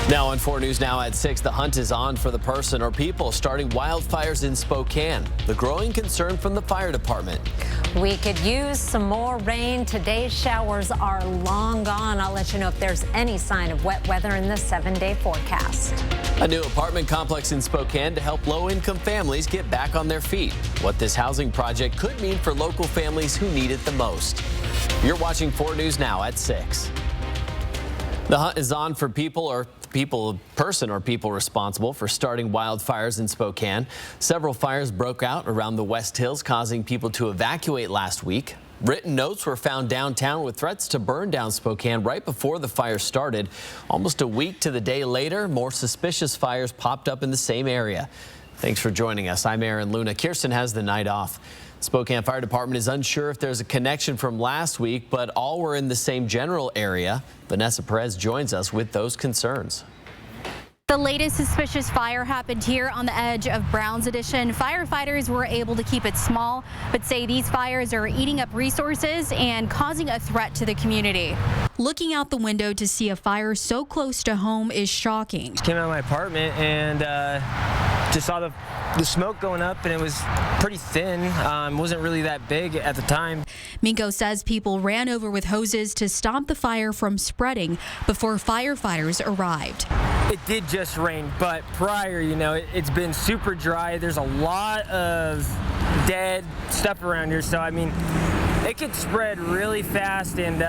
Now on 4 News Now at 6, the hunt is on for the person or people starting wildfires in Spokane. The growing concern from the fire department. We could use some more rain. Today's showers are long gone. I'll let you know if there's any sign of wet weather in the 7-day forecast. A new apartment complex in Spokane to help low-income families get back on their feet. What this housing project could mean for local families who need it the most. You're watching 4 News Now at 6. The hunt is on for person or people responsible for starting wildfires in Spokane. Several fires broke out around the West Hills, causing people to evacuate last week. Written notes were found downtown with threats to burn down Spokane right before the fire started. Almost a week to the day later, more suspicious fires popped up in the same area. Thanks for joining us. I'm Aaron Luna. Kirsten has the night off. Spokane Fire Department is unsure if there's a connection from last week, but all were in the same general area. Vanessa Perez joins us with those concerns. The latest suspicious fire happened here on the edge of Browns Addition. Firefighters were able to keep it small, but say these fires are eating up resources and causing a threat to the community. Looking out the window to see a fire so close to home is shocking. Came out of my apartment and just saw the smoke going up, and it was pretty thin. Wasn't really that big at the time. Minko says people ran over with hoses to stop the fire from spreading before firefighters arrived. It did just rain, but prior, it's been super dry. There's a lot of dead stuff around here, so I mean, it could spread really fast. And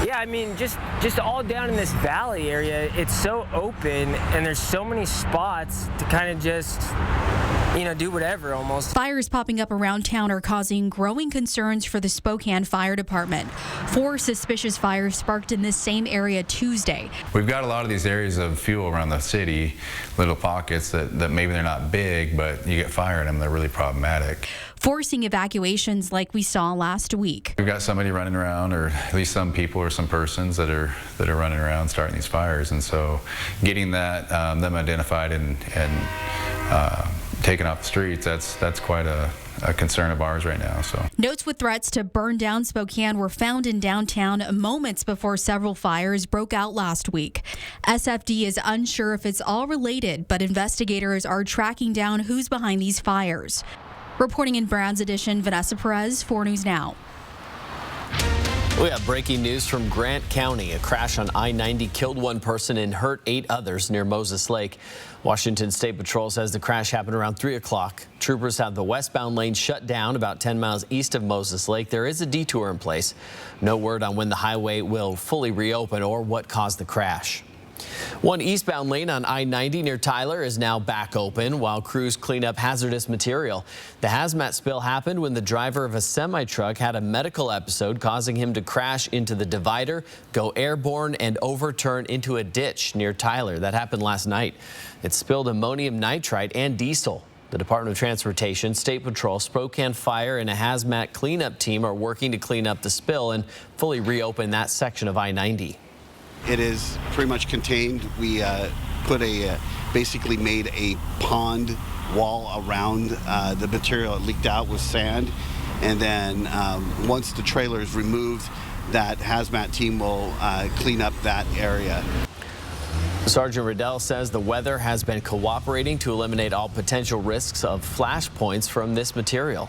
yeah, I mean, just all down in this valley area, it's so open, and there's so many spots to kind of just, do whatever almost. Fires popping up around town are causing growing concerns for the Spokane Fire Department. 4 suspicious fires sparked in this same area Tuesday. We've got a lot of these areas of fuel around the city, little pockets that maybe they're not big, but you get fire in them, they're really problematic. Forcing evacuations like we saw last week. We've got somebody running around, or at least some people or some persons that are running around starting these fires, and so getting that them identified and taken off the streets, that's quite a concern of ours right now. So notes with threats to burn down Spokane were found in downtown moments before several fires broke out last week. SFD is unsure if it's all related, but investigators are tracking down who's behind these fires. Reporting in Browns Addition, Vanessa Perez, 4 News Now. We have breaking news from Grant County. A crash on I-90 killed 1 person and hurt 8 others near Moses Lake. Washington State Patrol says the crash happened around 3 o'clock. Troopers have the westbound lane shut down about 10 miles east of Moses Lake. There is a detour in place. No word on when the highway will fully reopen or what caused the crash. One eastbound lane on I-90 near Tyler is now back open while crews clean up hazardous material. The hazmat spill happened when the driver of a semi-truck had a medical episode, causing him to crash into the divider, go airborne, and overturn into a ditch near Tyler. That happened last night. It spilled ammonium nitrite and diesel. The Department of Transportation, State Patrol, Spokane Fire, and a hazmat cleanup team are working to clean up the spill and fully reopen that section of I-90. It is pretty much contained. We basically made a pond wall around the material. It leaked out with sand, and then once the trailer is removed, that hazmat team will clean up that area. Sergeant Riddell says the weather has been cooperating to eliminate all potential risks of flash points from this material.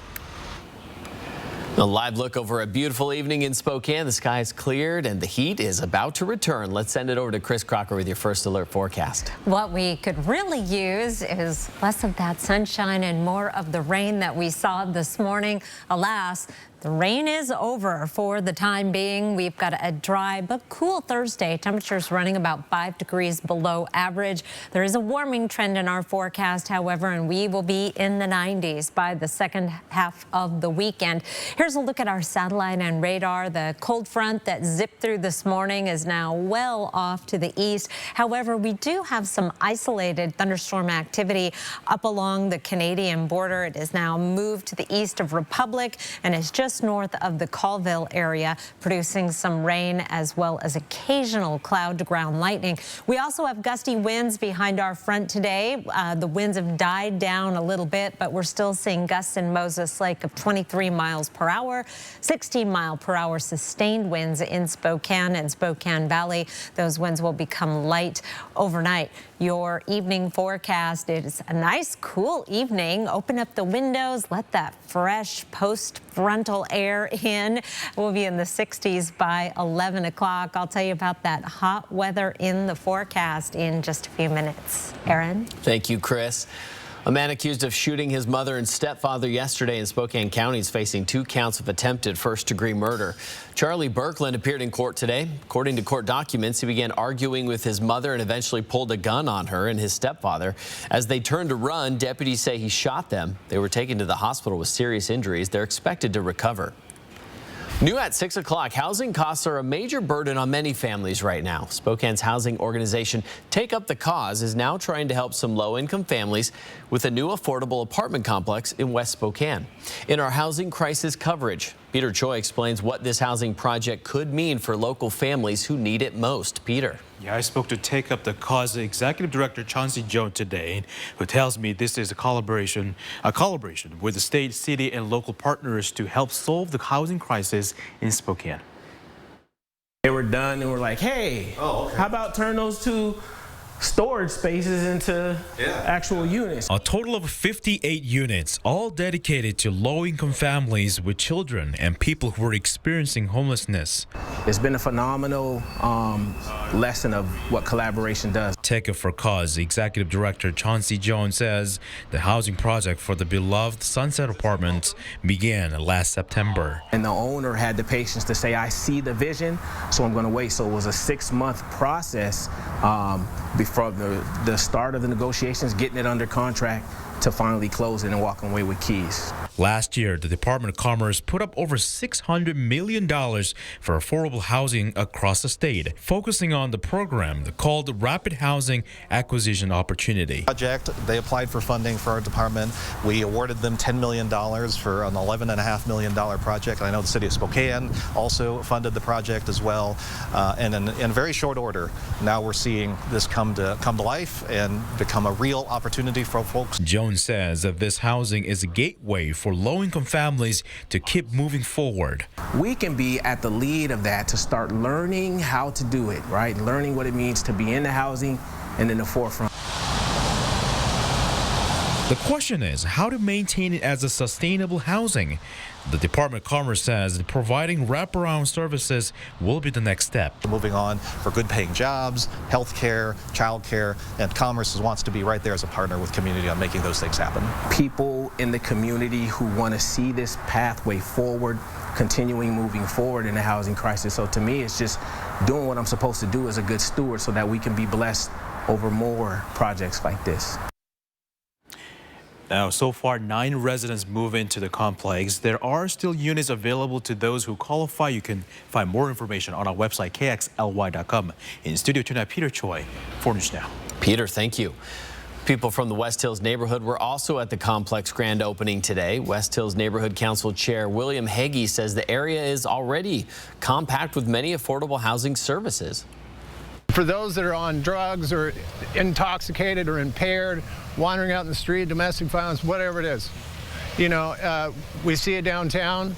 A live look over a beautiful evening in Spokane. The sky is cleared and the heat is about to return. Let's send it over to Chris Crocker with your first alert forecast. What we could really use is less of that sunshine and more of the rain that we saw this morning. Alas, the rain is over for the time being. We've got a dry but cool Thursday. Temperatures running about 5 degrees below average. There is a warming trend in our forecast, however, and we will be in the 90s by the second half of the weekend. Here's a look at our satellite and radar. The cold front that zipped through this morning is now well off to the east. However, we do have some isolated thunderstorm activity up along the Canadian border. It is now moved to the east of Republic and is just just north of the Colville area, producing some rain as well as occasional cloud-to-ground lightning. We also have gusty winds behind our front today. The winds have died down a little bit, but we're still seeing gusts in Moses Lake of 23 miles per hour, 16-mile-per-hour sustained winds in Spokane and Spokane Valley. Those winds will become light overnight. Your evening forecast is a nice, cool evening. Open up the windows, let that fresh post-frontal air in. We'll be in the 60s by 11 o'clock. I'll tell you about that hot weather in the forecast in just a few minutes. Aaron? Thank you, Chris. A man accused of shooting his mother and stepfather yesterday in Spokane County is facing 2 counts of attempted first-degree murder. Charlie Birkland appeared in court today. According to court documents, he began arguing with his mother and eventually pulled a gun on her and his stepfather. As they turned to run, deputies say he shot them. They were taken to the hospital with serious injuries. They're expected to recover. New at 6 o'clock, housing costs are a major burden on many families right now. Spokane's housing organization Take Up the Cause is now trying to help some low-income families with a new affordable apartment complex in West Spokane. In our housing crisis coverage, Peter Choi explains what this housing project could mean for local families who need it most. Peter. Yeah, I spoke to Take Up the Cause Executive Director Chauncey Jones today, who tells me this is a collaboration with the state, city, and local partners to help solve the housing crisis in Spokane. They were done and we're like, hey, how about turn those 2 storage spaces into actual units? A total of 58 units, all dedicated to low-income families with children and people who are experiencing homelessness. It's been a phenomenal lesson of what collaboration does. Take Up for Cause Executive Director Chauncey Jones says the housing project for the beloved Sunset Apartments began last September. And the owner had the patience to say, I see the vision, so I'm going to wait. So it was a 6-month process before the start of the negotiations, getting it under contract, to finally close it and walking away with keys. Last year, the Department of Commerce put up over $600 million for affordable housing across the state, focusing on the program called the Rapid Housing Acquisition Opportunity. They applied for funding for our department. We awarded them $10 million for an $11.5 million project. I know the city of Spokane also funded the project as well. And in very short order, now we're seeing this come to life and become a real opportunity for folks. Jones says that this housing is a gateway for low-income families to keep moving forward. We can be at the lead of that to start learning how to do it, right? Learning what it means to be in the housing and in the forefront. The question is how to maintain it as a sustainable housing. The Department of Commerce says that providing wraparound services will be the next step. Moving on for good paying jobs, health care, child care, and Commerce wants to be right there as a partner with community on making those things happen. People in the community who want to see this pathway forward, continuing moving forward in the housing crisis. So to me, it's just doing what I'm supposed to do as a good steward so that we can be blessed over more projects like this. Now, so far, 9 residents move into the complex. There are still units available to those who qualify. You can find more information on our website, kxly.com. In studio tonight, Peter Choi, 4 News Now. Peter, thank you. People from the West Hills neighborhood were also at the complex grand opening today. West Hills Neighborhood Council Chair William Hagee says the area is already compact with many affordable housing services. For those that are on drugs or intoxicated or impaired, wandering out in the street, domestic violence, whatever it is, you know, we see it downtown.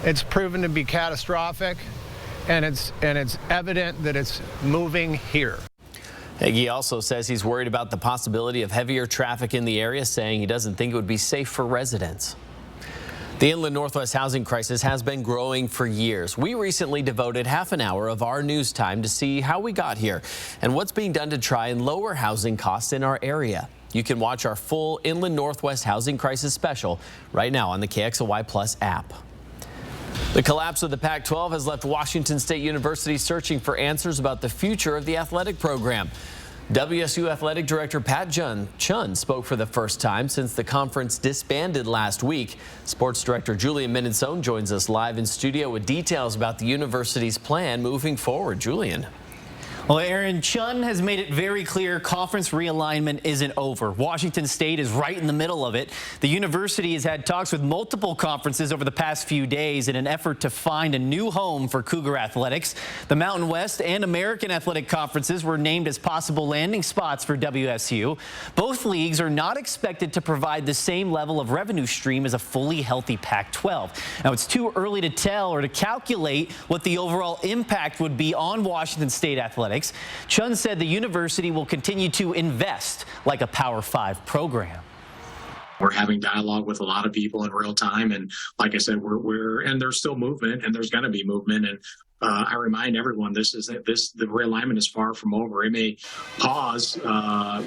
It's proven to be catastrophic, and it's evident that it's moving here. Hagee also says he's worried about the possibility of heavier traffic in the area, saying he doesn't think it would be safe for residents. The Inland Northwest housing crisis has been growing for years. We recently devoted half an hour of our news time to see how we got here and what's being done to try and lower housing costs in our area. You can watch our full Inland Northwest housing crisis special right now on the KXLY Plus app. The collapse of the Pac-12 has left Washington State University searching for answers about the future of the athletic program. WSU Athletic Director Pat Chun spoke for the first time since the conference disbanded last week. Sports Director Julian Minnesone joins us live in studio with details about the university's plan moving forward. Julian. Well, Aaron, Chun has made it very clear conference realignment isn't over. Washington State is right in the middle of it. The university has had talks with multiple conferences over the past few days in an effort to find a new home for Cougar athletics. The Mountain West and American Athletic Conferences were named as possible landing spots for WSU. Both leagues are not expected to provide the same level of revenue stream as a fully healthy Pac-12. Now, it's too early to tell or to calculate what the overall impact would be on Washington State athletics. Chun said the university will continue to invest like a Power 5 program. We're having dialogue with a lot of people in real time, and like I said, and there's still movement, and there's going to be movement. And I remind everyone, the realignment is far from over. It may pause,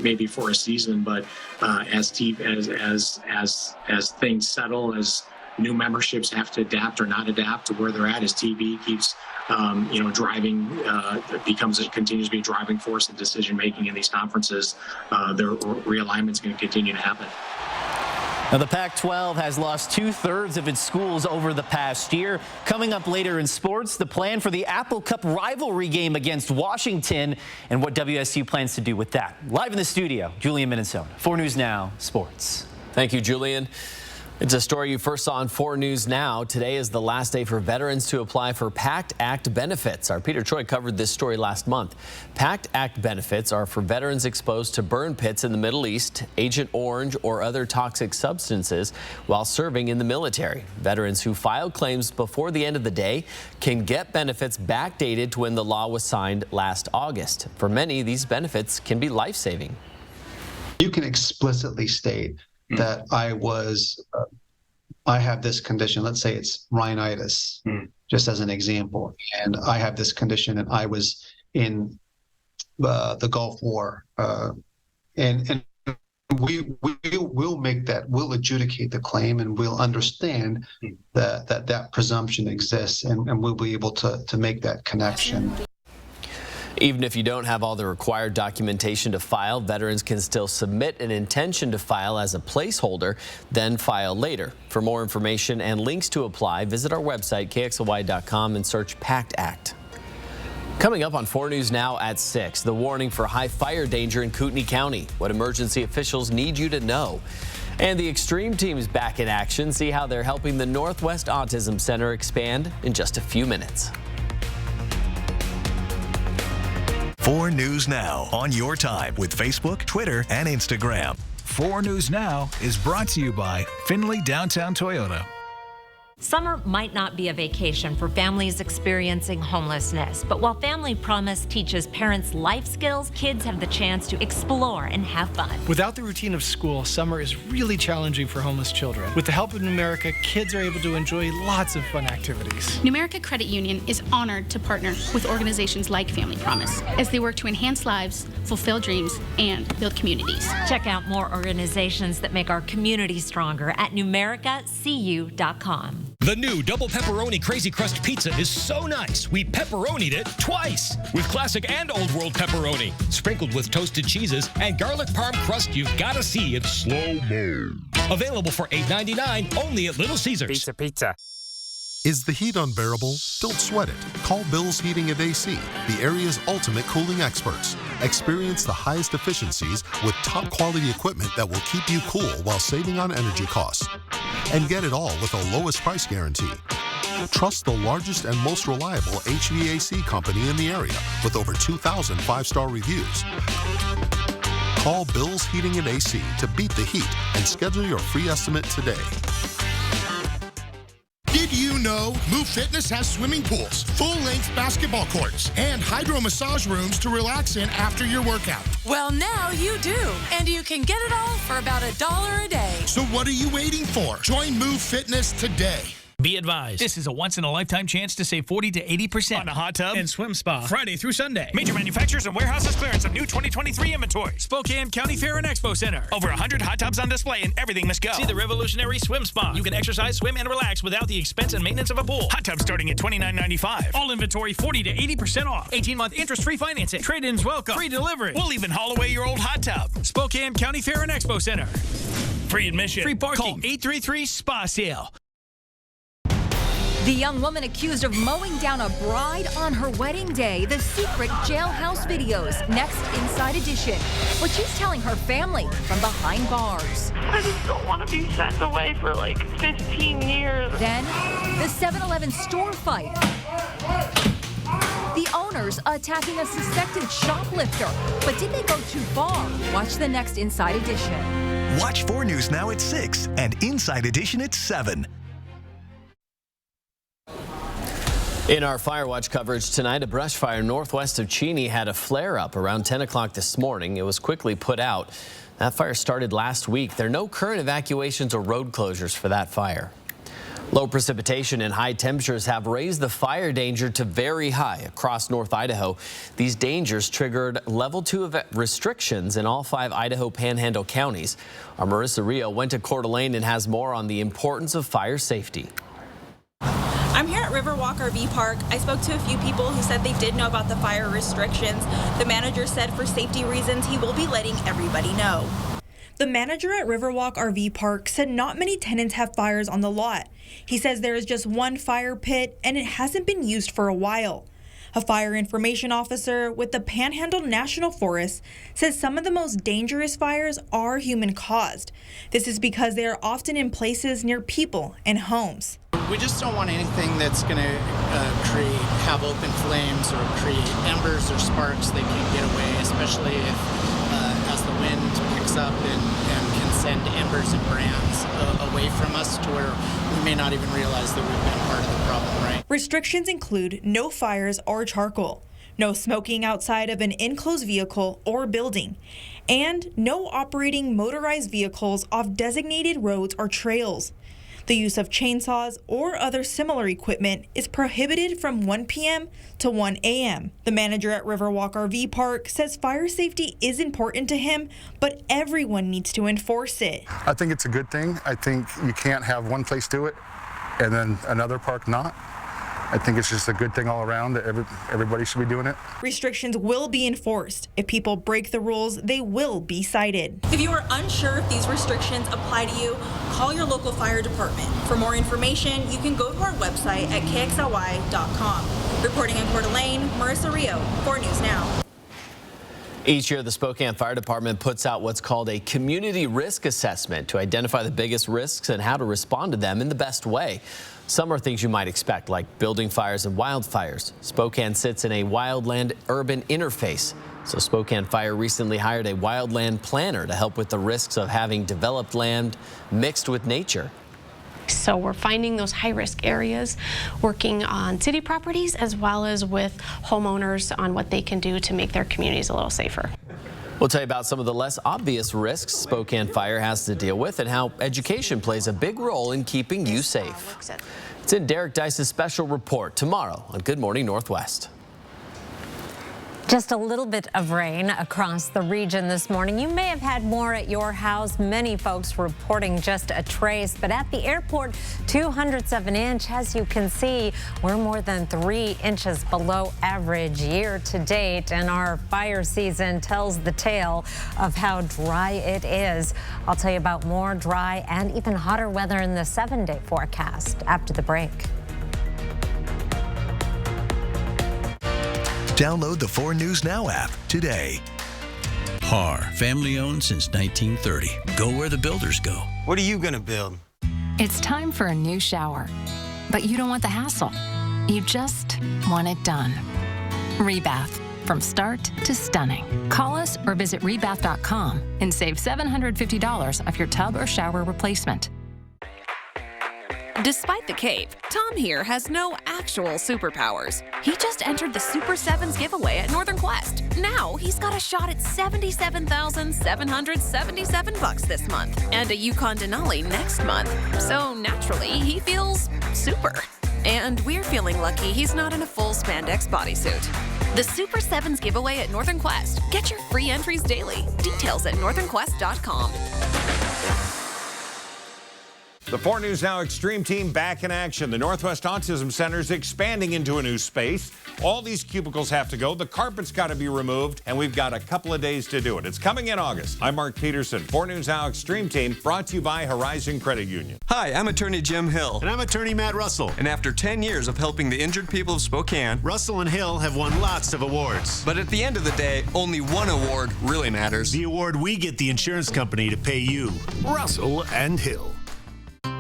maybe for a season, but as things settle, as new memberships have to adapt or not adapt to where they're at, as TV keeps driving, continues to be a driving force in decision making in these conferences, their realignment is going to continue to happen. Now, the Pac-12 has lost 2/3 of its schools over the past year. Coming up later in sports, the plan for the Apple Cup rivalry game against Washington and what WSU plans to do with that. Live in the studio, Julian Minnesota, 4 News Now Sports. Thank you, Julian. It's a story you first saw on 4 News Now. Today is the last day for veterans to apply for PACT Act benefits. Our Peter Troy covered this story last month. PACT Act benefits are for veterans exposed to burn pits in the Middle East, Agent Orange, or other toxic substances while serving in the military. Veterans who filed claims before the end of the day can get benefits backdated to when the law was signed last August. For many, these benefits can be life-saving. You can explicitly state that I have this condition, let's say it's rhinitis, just as an example, and I have this condition and I was in the Gulf War, and we'll make that, we'll adjudicate the claim, and we'll understand that presumption exists, and we'll be able to make that connection. Even if you don't have all the required documentation to file, veterans can still submit an intention to file as a placeholder, then file later. For more information and links to apply, visit our website, kxly.com, and search PACT Act. Coming up on 4 News Now at 6, the warning for high fire danger in Kootenai County, what emergency officials need you to know. And the Extreme Team is back in action. See how they're helping the Northwest Autism Center expand in just a few minutes. 4 News Now on your time with Facebook, Twitter, and Instagram. 4 News Now is brought to you by Findlay Downtown Toyota. Summer might not be a vacation for families experiencing homelessness, but while Family Promise teaches parents life skills, kids have the chance to explore and have fun. Without the routine of school, summer is really challenging for homeless children. With the help of Numerica, kids are able to enjoy lots of fun activities. Numerica Credit Union is honored to partner with organizations like Family Promise as they work to enhance lives, fulfill dreams, and build communities. Check out more organizations that make our community stronger at numericacu.com. The new double pepperoni Crazy Crust pizza is so nice, we pepperonied it twice with classic and old world pepperoni, sprinkled with toasted cheeses and garlic parm crust you've got to see in slow-mo. Available for $8.99 only at Little Caesars. Pizza. Is the heat unbearable? Don't sweat it. Call Bill's Heating and AC, the area's ultimate cooling experts. Experience the highest efficiencies with top quality equipment that will keep you cool while saving on energy costs. And get it all with a lowest price guarantee. Trust the largest and most reliable HVAC company in the area with over 2,000 5-star reviews. Call Bill's Heating and AC to beat the heat and schedule your free estimate today. Did you know Move Fitness has swimming pools, full-length basketball courts, and hydro massage rooms to relax in after your workout? Well, now you do, and you can get it all for about $1 a day. So what are you waiting for? Join Move Fitness today. Be advised, this is a once-in-a-lifetime chance to save 40 to 80% on a hot tub and swim spa Friday through Sunday. Major manufacturers and warehouses clearance of new 2023 inventory. Spokane County Fair and Expo Center. Over 100 hot tubs on display and everything must go. See the revolutionary swim spa. You can exercise, swim, and relax without the expense and maintenance of a pool. Hot tubs starting at $29.95. All inventory 40 to 80% off. 18-month interest-free financing. Trade-ins welcome. Free delivery. We'll even haul away your old hot tub. Spokane County Fair and Expo Center. Free admission. Free parking. Call 833-SPA-SALE. The young woman accused of mowing down a bride on her wedding day. The secret jailhouse videos. Next, Inside Edition. What she's telling her family from behind bars. I just don't want to be sent away for like 15 years. Then, the 7-Eleven store fight. The owners attacking a suspected shoplifter. But did they go too far? Watch the next Inside Edition. Watch 4 News Now at 6 and Inside Edition at 7. In our Fire Watch coverage tonight, a brush fire northwest of Cheney had a flare-up around 10 o'clock this morning. It was quickly put out. That fire started last week. There are no current evacuations or road closures for that fire. Low precipitation and high temperatures have raised the fire danger to very high across North Idaho. These dangers triggered level 2 restrictions in all 5 Idaho Panhandle counties. Our Marissa Rio went to Coeur d'Alene and has more on the importance of fire safety. I'm here at Riverwalk RV Park. I spoke to a few people who said they did know about the fire restrictions. The manager said for safety reasons, he will be letting everybody know. The manager at Riverwalk RV Park said not many tenants have fires on the lot. He says there is just one fire pit and it hasn't been used for a while. A fire information officer with the Panhandle National Forest says some of the most dangerous fires are human-caused. This is because they are often in places near people and homes. We just don't want anything that's going to have open flames or create embers or sparks that can get away, especially if as the wind picks up and can send embers and brands away from us to where we may not even realize that we've been part of the problem, right? Restrictions include no fires or charcoal, no smoking outside of an enclosed vehicle or building, and no operating motorized vehicles off designated roads or trails. The use of chainsaws or other similar equipment is prohibited from 1 p.m. to 1 a.m. The manager at Riverwalk RV Park says fire safety is important to him, but everyone needs to enforce it. I think it's a good thing. I think you can't have one place do it and then another park not. I think it's just a good thing all around that everybody should be doing it. Restrictions will be enforced. If people break the rules, they will be cited. If you are unsure if these restrictions apply to you, call your local fire department. For more information, you can go to our website at kxly.com. Reporting in Coeur d'Alene, Marissa Rio, 4 News Now. Each year, the Spokane Fire Department puts out what's called a community risk assessment to identify the biggest risks and how to respond to them in the best way. Some are things you might expect, like building fires and wildfires. Spokane sits in a wildland-urban interface. So Spokane Fire recently hired a wildland planner to help with the risks of having developed land mixed with nature. So we're finding those high-risk areas, working on city properties as well as with homeowners on what they can do to make their communities a little safer. We'll tell you about some of the less obvious risks Spokane Fire has to deal with and how education plays a big role in keeping you safe. It's in Derek Dice's special report tomorrow on Good Morning Northwest. Just a little bit of rain across the region this morning. You may have had more at your house. Many folks reporting just a trace, but at the airport, 200ths of an inch. As you can see, we're more than 3 inches below average year to date, and our fire season tells the tale of how dry it is. I'll tell you about more dry and even hotter weather in the 7-day forecast after the break. Download the 4 News Now app today. PAR, family owned since 1930. Go where the builders go. What are you going to build? It's time for a new shower, but you don't want the hassle. You just want it done. Rebath, from start to stunning. Call us or visit rebath.com and save $750 off your tub or shower replacement. Despite the cape, Tom here has no actual superpowers. He just entered the Super Sevens giveaway at Northern Quest. Now he's got a shot at $77,777 this month and a Yukon Denali next month. So naturally, he feels super. And we're feeling lucky he's not in a full spandex bodysuit. The Super Sevens giveaway at Northern Quest. Get your free entries daily. Details at northernquest.com. The 4 News Now Extreme Team back in action. The Northwest Autism Center is expanding into a new space. All these cubicles have to go. The carpet's got to be removed, and we've got a couple of days to do it. It's coming in August. I'm Mark Peterson. 4 News Now Extreme Team brought to you by Horizon Credit Union. Hi, I'm attorney Jim Hill. And I'm attorney Matt Russell. And after 10 years of helping the injured people of Spokane, Russell and Hill have won lots of awards. But at the end of the day, only one award really matters. The award we get the insurance company to pay you. Russell and Hill.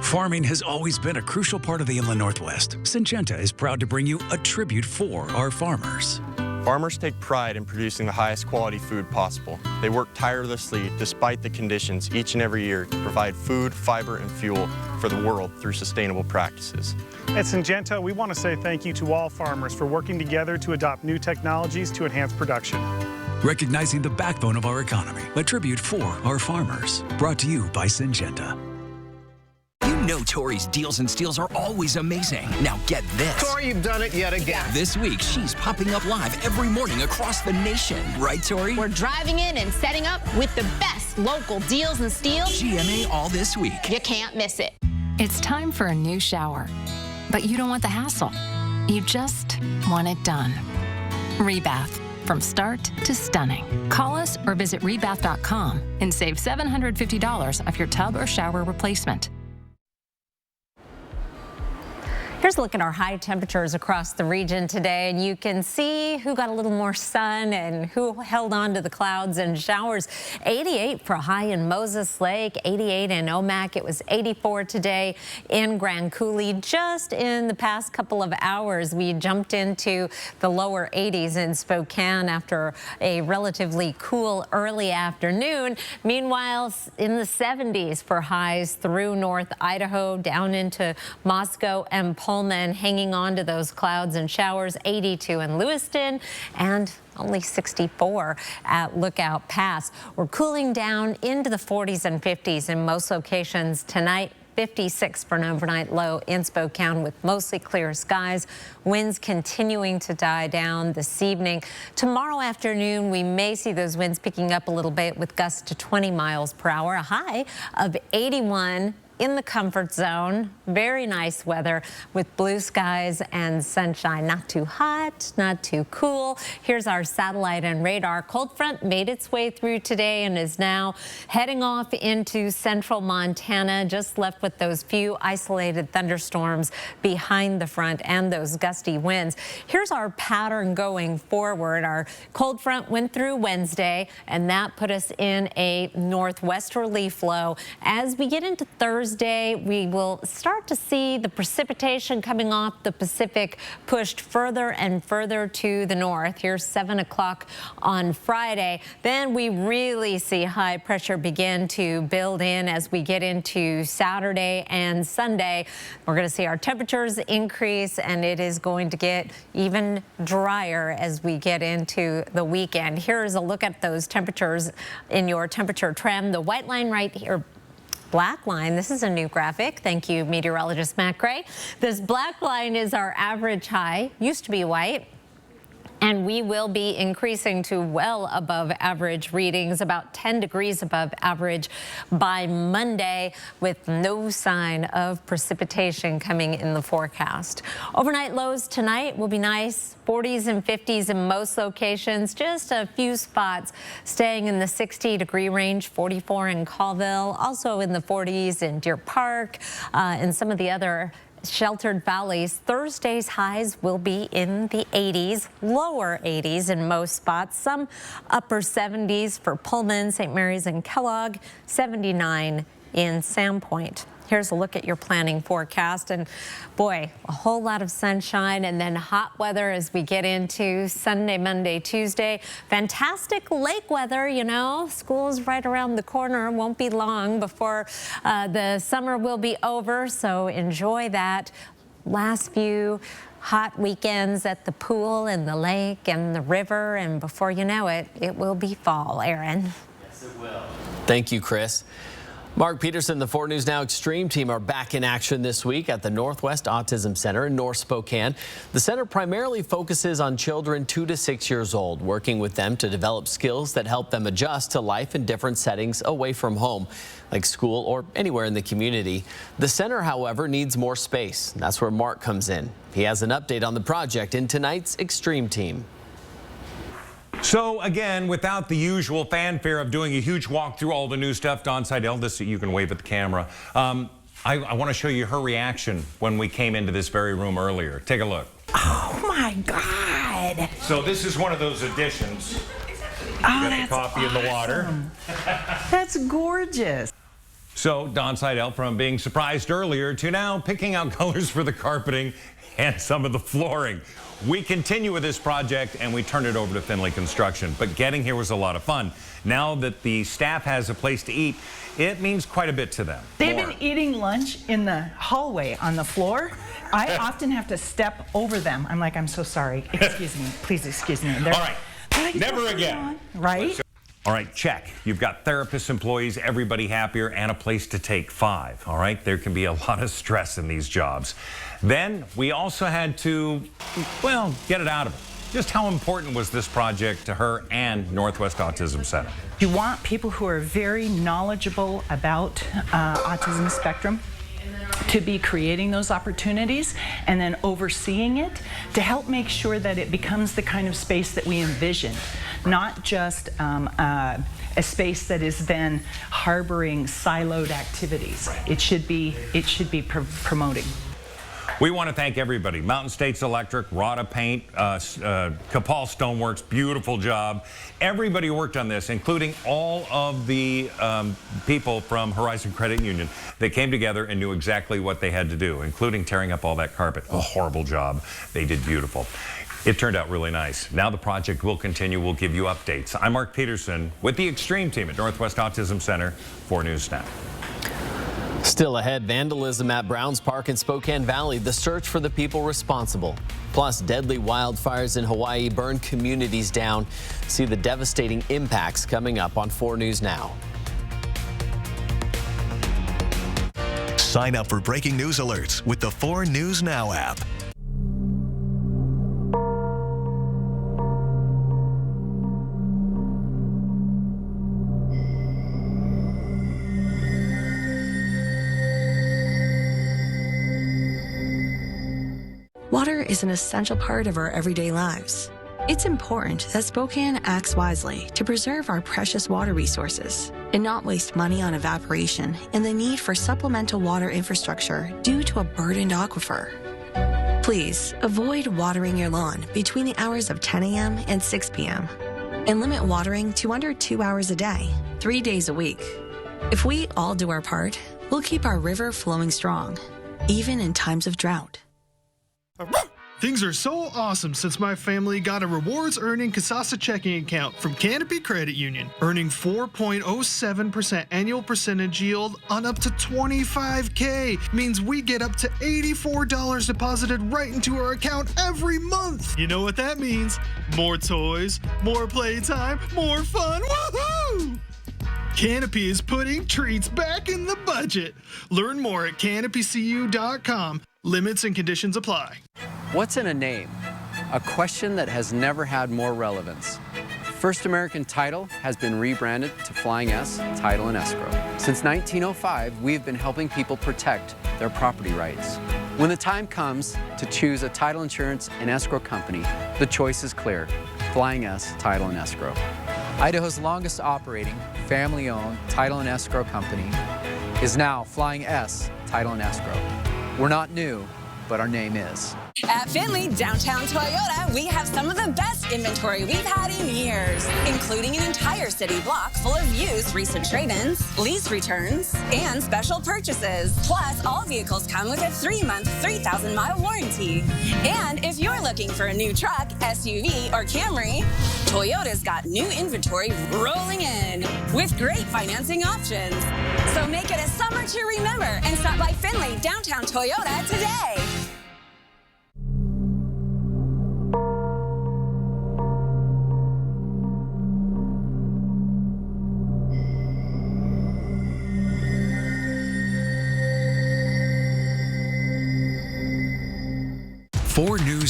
Farming has always been a crucial part of the Inland Northwest. Syngenta is proud to bring you a tribute for our farmers. Farmers take pride in producing the highest quality food possible. They work tirelessly despite the conditions each and every year to provide food, fiber, and fuel for the world through sustainable practices. At Syngenta, we want to say thank you to all farmers for working together to adopt new technologies to enhance production. Recognizing the backbone of our economy, a tribute for our farmers. Brought to you by Syngenta. You know Tori's deals and steals are always amazing. Now get this. Tori, you've done it yet again. This week, she's popping up live every morning across the nation. Right, Tori? We're driving in and setting up with the best local deals and steals. GMA all this week. You can't miss it. It's time for a new shower, but you don't want the hassle. You just want it done. Rebath. From start to stunning. Call us or visit rebath.com and save $750 off your tub or shower replacement. Here's a look at our high temperatures across the region today, and you can see who got a little more sun and who held on to the clouds and showers. 88 for a high in Moses Lake, 88 in Omak. It was 84 today in Grand Coulee. Just in the past couple of hours, we jumped into the lower 80s in Spokane after a relatively cool early afternoon. Meanwhile, in the 70s for highs through North Idaho, down into Moscow and Pullman, hanging on to those clouds and showers. 82 in Lewiston and only 64 at Lookout Pass. We're cooling down into the 40s and 50s in most locations tonight. 56 for an overnight low in Spokane with mostly clear skies. Winds continuing to die down this evening. Tomorrow afternoon, we may see those winds picking up a little bit with gusts to 20 miles per hour. A high of 81 in the comfort zone. Very nice weather with blue skies and sunshine. Not too hot, not too cool. Here's our satellite and radar. Cold front made its way through today and is now heading off into central Montana. Just left with those few isolated thunderstorms behind the front and those gusty winds. Here's our pattern going forward. Our cold front went through Wednesday, and that put us in a northwesterly flow. As we get into Thursday, we will start to see the precipitation coming off the Pacific pushed further and further to the north. Here's 7 o'clock on Friday. Then we really see high pressure begin to build in as we get into Saturday and Sunday. We're going to see our temperatures increase, and it is going to get even drier as we get into the weekend. Here's a look at those temperatures in your temperature trend. The white line right here, black line. This is a new graphic. Thank you, meteorologist Matt Gray. This black line is our average high. Used to be white. And we will be increasing to well above average readings, about 10 degrees above average by Monday, with no sign of precipitation coming in the forecast. Overnight lows tonight will be nice, 40s and 50s in most locations, just a few spots staying in the 60-degree range, 44 in Colville, also in the 40s in Deer Park, and some of the other sheltered valleys. Thursday's highs will be in the 80s, lower 80s in most spots, some upper 70s for Pullman, St. Mary's, and Kellogg, 79 in Sandpoint. Here's a look at your planning forecast, and boy, a whole lot of sunshine and then hot weather as we get into Sunday, Monday, Tuesday. Fantastic lake weather, you know. School's right around the corner. Won't be long before the summer will be over, so enjoy that. Last few hot weekends at the pool and the lake and the river, and before you know it, it will be fall, Aaron. Yes, it will. Thank you, Chris. Mark Peterson, the 4 News Now Extreme team are back in action this week at the Northwest Autism Center in North Spokane. The center primarily focuses on children 2 to 6 years old, working with them to develop skills that help them adjust to life in different settings away from home, like school or anywhere in the community. The center, however, needs more space. That's where Mark comes in. He has an update on the project in tonight's Extreme team. So again, without the usual fanfare of doing a huge walk through all the new stuff, Dawn Seidel, this you can wave at the camera. I want to show you her reaction when we came into this very room earlier. Take a look. Oh my God! So this is one of those additions. Oh, that's the coffee awesome. and the water. That's gorgeous. So Dawn Seidel, from being surprised earlier to now picking out colors for the carpeting and some of the flooring. We continue with this project and we turn it over to Finley Construction. But getting here was a lot of fun. Now that the staff has a place to eat, it means quite a bit to them. They've been eating lunch in the hallway on the floor. I often have to step over them. I'm like, I'm so sorry. Excuse me. Please excuse me. And all right. Like, never again. Right? All right, check. You've got therapists, employees, everybody happier, and a place to take 5. All right, there can be a lot of stress in these jobs. Then we also had to, well, get it out of her. Just how important was this project to her and Northwest Autism Center? You want people who are very knowledgeable about autism spectrum to be creating those opportunities and then overseeing it to help make sure that it becomes the kind of space that we envisioned, not just a space that is then harboring siloed activities. It should be promoting. We want to thank everybody. Mountain States Electric, Rada Paint, Capal Stoneworks, beautiful job. Everybody worked on this, including all of the people from Horizon Credit Union. They came together and knew exactly what they had to do, including tearing up all that carpet. A horrible job. They did beautiful. It turned out really nice. Now the project will continue. We'll give you updates. I'm Mark Peterson with the Extreme team at Northwest Autism Center, 4 News Now. Still ahead, vandalism at Browns Park in Spokane Valley, the search for the people responsible. Plus, deadly wildfires in Hawaii burn communities down. See the devastating impacts coming up on 4 News Now. Sign up for breaking news alerts with the 4 News Now app. Water is an essential part of our everyday lives. It's important that Spokane acts wisely to preserve our precious water resources and not waste money on evaporation and the need for supplemental water infrastructure due to a burdened aquifer. Please avoid watering your lawn between the hours of 10 a.m. and 6 p.m. and limit watering to under 2 hours a day, 3 days a week. If we all do our part, we'll keep our river flowing strong, even in times of drought. Things are so awesome since my family got a rewards-earning Kasasa checking account from Canopy Credit Union, earning 4.07% annual percentage yield on up to $25K. Means we get up to $84 deposited right into our account every month. You know what that means? More toys, more playtime, more fun. Woohoo! Canopy is putting treats back in the budget. Learn more at canopycu.com. Limits and conditions apply. What's in a name? A question that has never had more relevance. First American Title has been rebranded to Flying S Title and Escrow. Since 1905, we've been helping people protect their property rights. When the time comes to choose a title insurance and escrow company, the choice is clear: Flying S Title and Escrow. Idaho's longest operating, family-owned title and escrow company is now Flying S Title and Escrow. We're not new, but our name is. At Finley Downtown Toyota, we have some of the best inventory we've had in years, including an entire city block full of used recent trade-ins, lease returns, and special purchases. Plus, all vehicles come with a 3-month, 3,000-mile warranty. And if you're looking for a new truck, SUV, or Camry, Toyota's got new inventory rolling in with great financing options. So make it a summer to remember and stop by Finley Downtown Toyota today.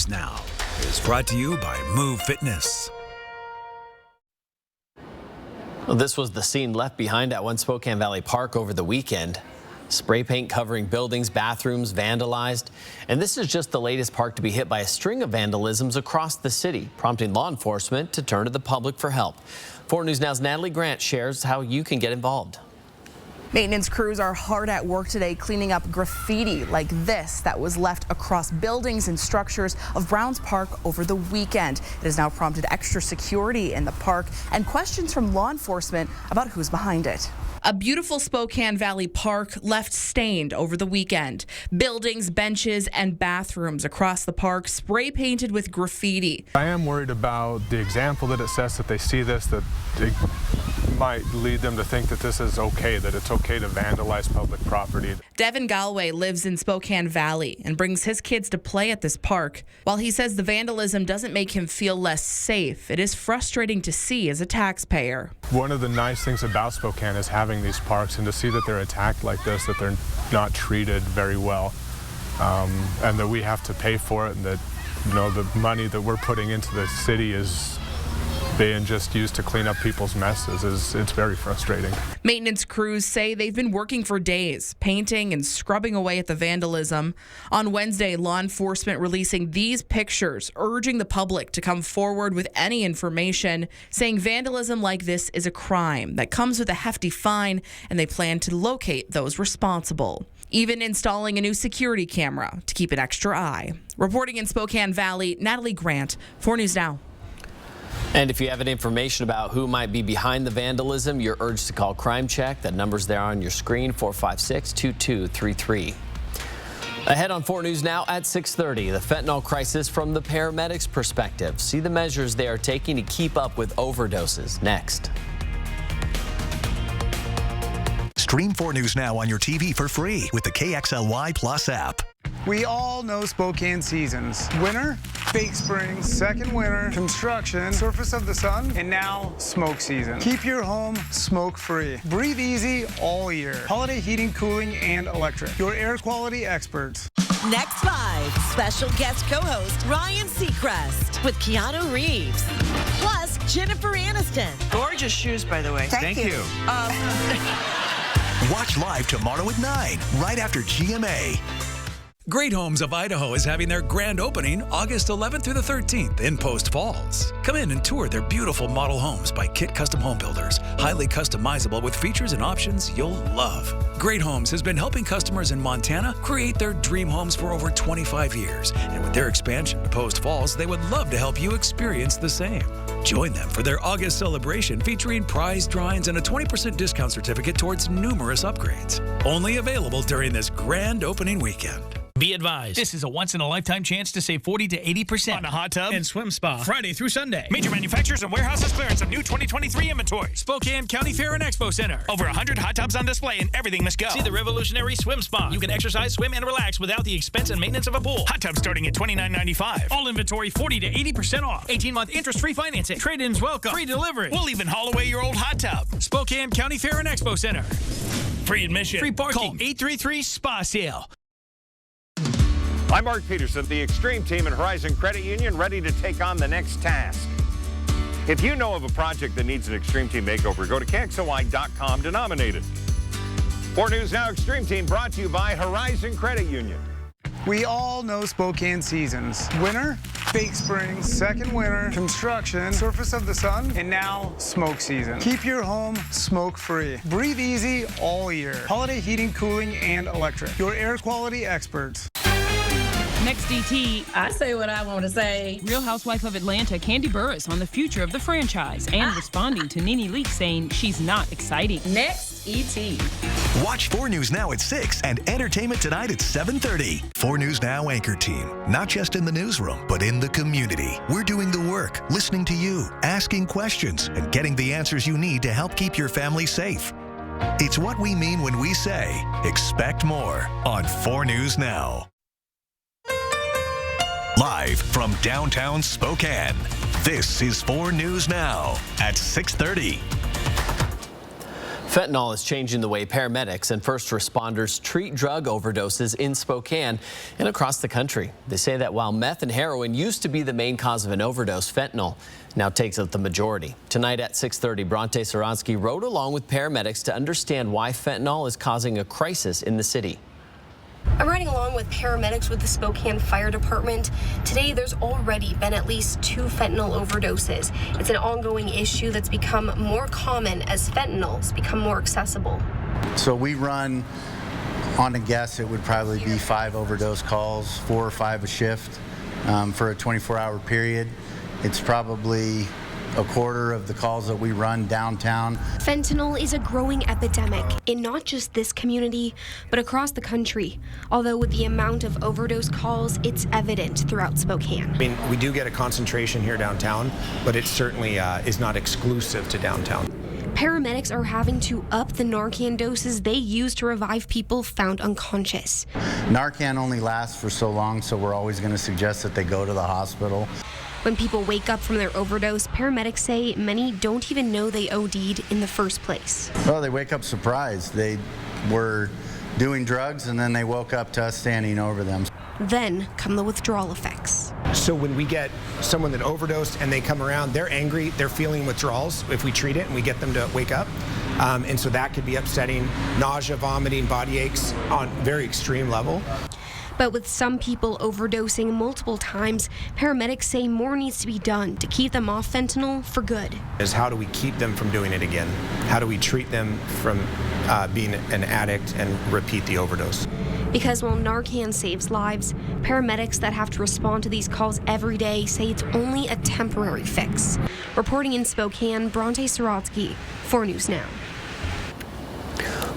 News Now is brought to you by Move Fitness. Well, this was the scene left behind at one Spokane Valley Park over the weekend. Spray paint covering buildings, bathrooms vandalized. And this is just the latest park to be hit by a string of vandalisms across the city, prompting law enforcement to turn to the public for help. 4 News Now's Natalie Grant shares how you can get involved. Maintenance crews are hard at work today cleaning up graffiti like this that was left across buildings and structures of Browns Park over the weekend. It has now prompted extra security in the park and questions from law enforcement about who's behind it. A beautiful Spokane Valley Park left stained over the weekend. Buildings, benches, and bathrooms across the park spray painted with graffiti. I am worried about the example that it sets, that they see this, that it might lead them to think that this is okay, that it's okay to vandalize public property. Devin Galway lives in Spokane Valley and brings his kids to play at this park. While he says the vandalism doesn't make him feel less safe, it is frustrating to see as a taxpayer. One of the nice things about Spokane is having these parks, and to see that they're attacked like this, that they're not treated very well, and that we have to pay for it, and that, you know, the money that we're putting into the city is being just used to clean up people's messes. It's very frustrating. Maintenance crews say they've been working for days, painting and scrubbing away at the vandalism. On Wednesday, law enforcement releasing these pictures, urging the public to come forward with any information, saying vandalism like this is a crime that comes with a hefty fine, and they plan to locate those responsible. Even installing a new security camera to keep an extra eye. Reporting in Spokane Valley, Natalie Grant, 4 News Now. And if you have any information about who might be behind the vandalism, you're urged to call Crime Check. That number's there on your screen, 456-2233. Ahead on 4 News Now at 6:30, the fentanyl crisis from the paramedics' perspective. See the measures they are taking to keep up with overdoses. Next. Stream 4 News Now on your TV for free with the KXLY Plus app. We all know Spokane seasons. Winter, bake spring, second winter, construction, surface of the sun, and now smoke season. Keep your home smoke-free. Breathe easy all year. Holiday heating, cooling, and electric. Your air quality experts. Next 5, special guest co-host Ryan Seacrest with Keanu Reeves. Plus, Jennifer Aniston. Gorgeous shoes, by the way. Thank you. Watch live tomorrow at 9, right after GMA. Great Homes of Idaho is having their grand opening August 11th through the 13th in Post Falls. Come in and tour their beautiful model homes by Kit Custom Home Builders, highly customizable with features and options you'll love. Great Homes has been helping customers in Montana create their dream homes for over 25 years. And with their expansion to Post Falls, they would love to help you experience the same. Join them for their August celebration featuring prize drawings and a 20% discount certificate towards numerous upgrades. Only available during this grand opening weekend. Be advised, this is a once-in-a-lifetime chance to save 40 to 80% on a hot tub and swim spa Friday through Sunday. Major manufacturers and warehouses clearance of new 2023 inventory. Spokane County Fair and Expo Center. Over 100 hot tubs on display and everything must go. See the revolutionary swim spa. You can exercise, swim, and relax without the expense and maintenance of a pool. Hot tubs starting at $29.95. All inventory 40 to 80% off. 18-month interest-free financing. Trade-ins welcome. Free delivery. We'll even haul away your old hot tub. Spokane County Fair and Expo Center. Free admission. Free parking. Call 833-SPA-SALE. I'm Mark Peterson, the Extreme Team and Horizon Credit Union, ready to take on the next task. If you know of a project that needs an Extreme Team makeover, go to KXLY.com denominated. 4 News Now Extreme Team brought to you by Horizon Credit Union. We all know Spokane seasons. Winter, bake spring, second winter, construction, surface of the sun, and now smoke season. Keep your home smoke-free. Breathe easy all year. Holiday heating, cooling, and electric. Your air quality experts. Next DT, I say what I want to say. Real Housewife of Atlanta, Candy Burris, on the future of the franchise and responding to Nene Leakes saying she's not exciting. Next ET. Watch 4 News Now at 6 and Entertainment Tonight at 7:30. 4 News Now Anchor Team, not just in the newsroom, but in the community. We're doing the work, listening to you, asking questions, and getting the answers you need to help keep your family safe. It's what we mean when we say, expect more on 4 News Now. Live from downtown Spokane, this is 4 News Now at 6:30. Fentanyl is changing the way paramedics and first responders treat drug overdoses in Spokane and across the country. They say that while meth and heroin used to be the main cause of an overdose, fentanyl now takes up the majority. Tonight at 6:30, Bronte Saransky rode along with paramedics to understand why fentanyl is causing a crisis in the city. I'm riding along with paramedics with the Spokane Fire Department. Today, there's already been at least 2 fentanyl overdoses. It's an ongoing issue that's become more common as fentanyls become more accessible. So we run, on a guess, it would probably be 5 overdose calls, 4 or 5 a shift for a 24-hour period. It's probably a quarter of the calls that we run downtown. Fentanyl is a growing epidemic in not just this community, but across the country. Although with the amount of overdose calls, it's evident throughout Spokane. I mean, we do get a concentration here downtown, but it certainly is not exclusive to downtown. Paramedics are having to up the Narcan doses they use to revive people found unconscious. Narcan only lasts for so long, so we're always going to suggest that they go to the hospital. When people wake up from their overdose, paramedics say many don't even know they OD'd in the first place. Well, they wake up surprised. They were doing drugs and then they woke up to us standing over them. Then come the withdrawal effects. So when we get someone that overdosed and they come around, they're angry, they're feeling withdrawals if we treat it and we get them to wake up. And so that could be upsetting, nausea, vomiting, body aches on a very extreme level. But with some people overdosing multiple times, paramedics say more needs to be done to keep them off fentanyl for good. Is how do we keep them from doing it again? How do we treat them from being an addict and repeat the overdose? Because while Narcan saves lives, paramedics that have to respond to these calls every day say it's only a temporary fix. Reporting in Spokane, Bronte Saransky, 4 News Now.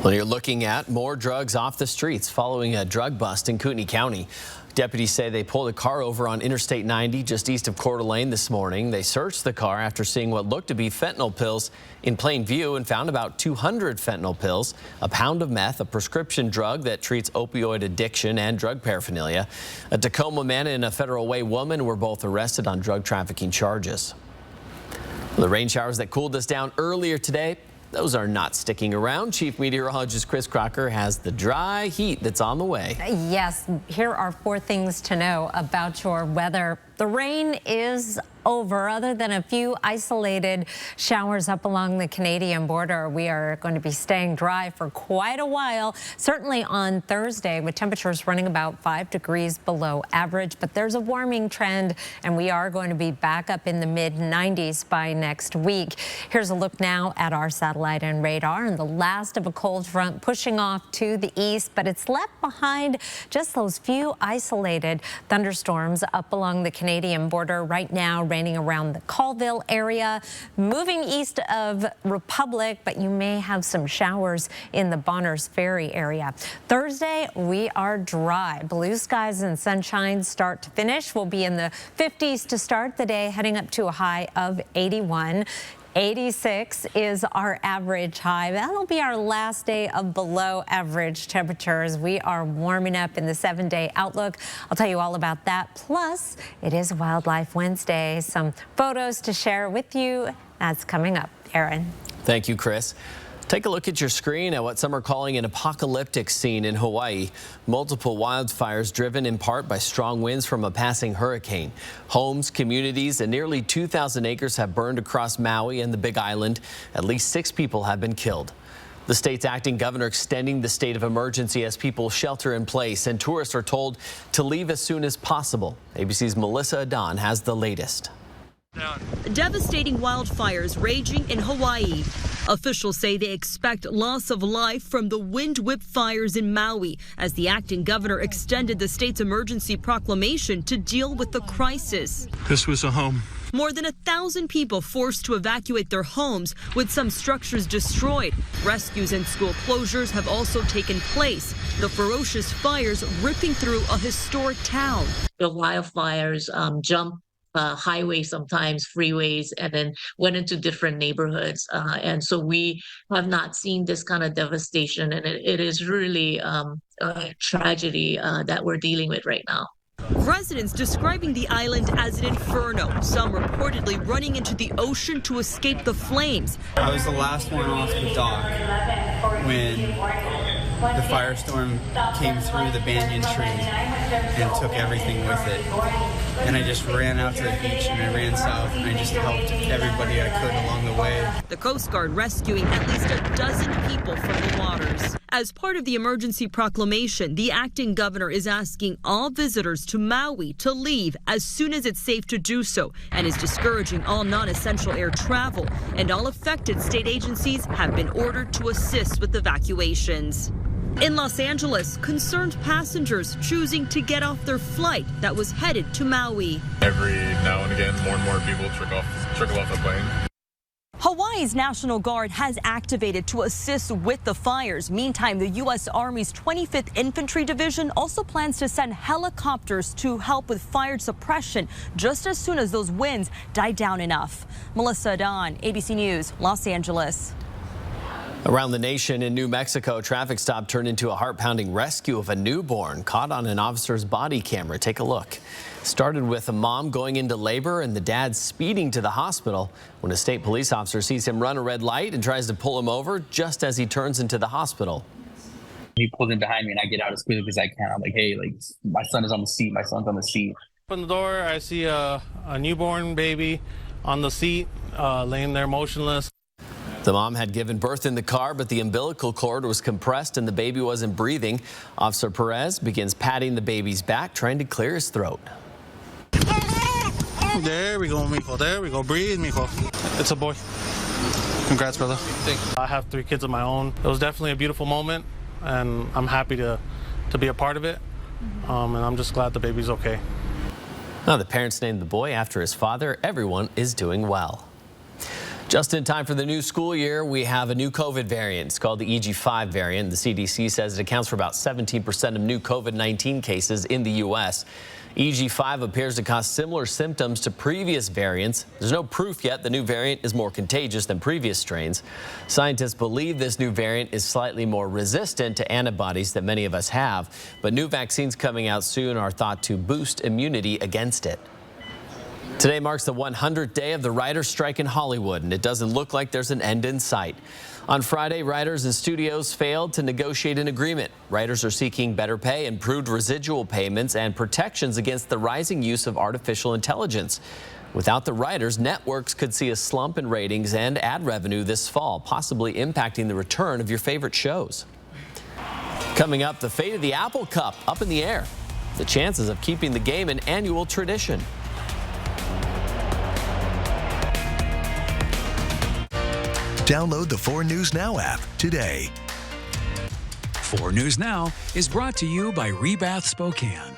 Well, you're looking at more drugs off the streets following a drug bust in Kootenai County. Deputies say they pulled a car over on Interstate 90 just east of Coeur d'Alene this morning. They searched the car after seeing what looked to be fentanyl pills in plain view and found about 200 fentanyl pills, a pound of meth, a prescription drug that treats opioid addiction and drug paraphernalia. A Tacoma man and a Federal Way woman were both arrested on drug trafficking charges. The rain showers that cooled us down earlier today, those are not sticking around. Chief Meteorologist Chris Crocker has the dry heat that's on the way. Yes, here are 4 things to know about your weather. The rain is over. Other than a few isolated showers up along the Canadian border, we are going to be staying dry for quite a while. Certainly on Thursday, with temperatures running about 5 degrees below average. But there's a warming trend, and we are going to be back up in the mid-90s by next week. Here's a look now at our satellite and radar, and the last of a cold front pushing off to the east, but it's left behind just those few isolated thunderstorms up along the Canadian border right now, raining around the Colville area, moving east of Republic, but you may have some showers in the Bonners Ferry area. Thursday, we are dry. Blue skies and sunshine start to finish. We'll be in the 50s to start the day, heading up to a high of 81. 86 is our average high. That'll be our last day of below average temperatures. We are warming up in the 7-day outlook. I'll tell you all about that. Plus, it is Wildlife Wednesday. Some photos to share with you. That's coming up. Aaron. Thank you, Chris. Take a look at your screen at what some are calling an apocalyptic scene in Hawaii. Multiple wildfires driven in part by strong winds from a passing hurricane. Homes, communities, and nearly 2,000 acres have burned across Maui and the Big Island. At least 6 people have been killed. The state's acting governor extending the state of emergency as people shelter in place, and tourists are told to leave as soon as possible. ABC's Melissa Adon has the latest. Devastating wildfires raging in Hawaii. Officials say they expect loss of life from the wind-whipped fires in Maui as the acting governor extended the state's emergency proclamation to deal with the crisis. This was a home. More than 1,000 people forced to evacuate their homes, with some structures destroyed. Rescues and school closures have also taken place. The ferocious fires ripping through a historic town. The wildfires jumped highways, sometimes freeways, and then went into different neighborhoods. And so we have not seen this kind of devastation, and it is really a tragedy that we're dealing with right now. Residents describing the island as an inferno, some reportedly running into the ocean to escape the flames. I was the last one off the dock when the firestorm came through the banyan tree and took everything with it. And I just ran out to the beach and I ran south and I just helped everybody I could along the way. The Coast Guard rescuing at least a dozen people from the waters. As part of the emergency proclamation, the acting governor is asking all visitors to Maui to leave as soon as it's safe to do so and is discouraging all non-essential air travel. And all affected state agencies have been ordered to assist with evacuations. In Los Angeles, concerned passengers choosing to get off their flight that was headed to Maui. Every now and again, more and more people trickle off the plane. Hawaii's National Guard has activated to assist with the fires. Meantime, the U.S. Army's 25th Infantry Division also plans to send helicopters to help with fire suppression just as soon as those winds die down enough. Melissa Don, ABC News, Los Angeles. Around the nation in New Mexico, a traffic stop turned into a heart-pounding rescue of a newborn caught on an officer's body camera. Take a look. Started with a mom going into labor and the dad speeding to the hospital when a state police officer sees him run a red light and tries to pull him over just as he turns into the hospital. He pulls in behind me and I get out as quickly as I can. I'm like, hey, like, my son is on the seat. My son's on the seat. Open the door, I see a newborn baby on the seat, laying there motionless. The mom had given birth in the car, but the umbilical cord was compressed and the baby wasn't breathing. Officer Perez begins patting the baby's back, trying to clear his throat. There we go, mijo. There we go. Breathe, mijo. It's a boy. Congrats, brother. I have 3 kids of my own. It was definitely a beautiful moment, and I'm happy to be a part of it. And I'm just glad the baby's okay. Now, the parents named the boy after his father. Everyone is doing well. Just in time for the new school year, we have a new COVID variant. It's called the EG5 variant. The CDC says it accounts for about 17% of new COVID-19 cases in the U.S. EG5 appears to cause similar symptoms to previous variants. There's no proof yet the new variant is more contagious than previous strains. Scientists believe this new variant is slightly more resistant to antibodies that many of us have, but new vaccines coming out soon are thought to boost immunity against it. Today marks the 100th day of the writers' strike in Hollywood, and it doesn't look like there's an end in sight. On Friday, writers and studios failed to negotiate an agreement. Writers are seeking better pay, improved residual payments, and protections against the rising use of artificial intelligence. Without the writers, networks could see a slump in ratings and ad revenue this fall, possibly impacting the return of your favorite shows. Coming up, the fate of the Apple Cup up in the air. The chances of keeping the game an annual tradition. Download the 4 News Now app today. 4 News Now is brought to you by Rebath Spokane.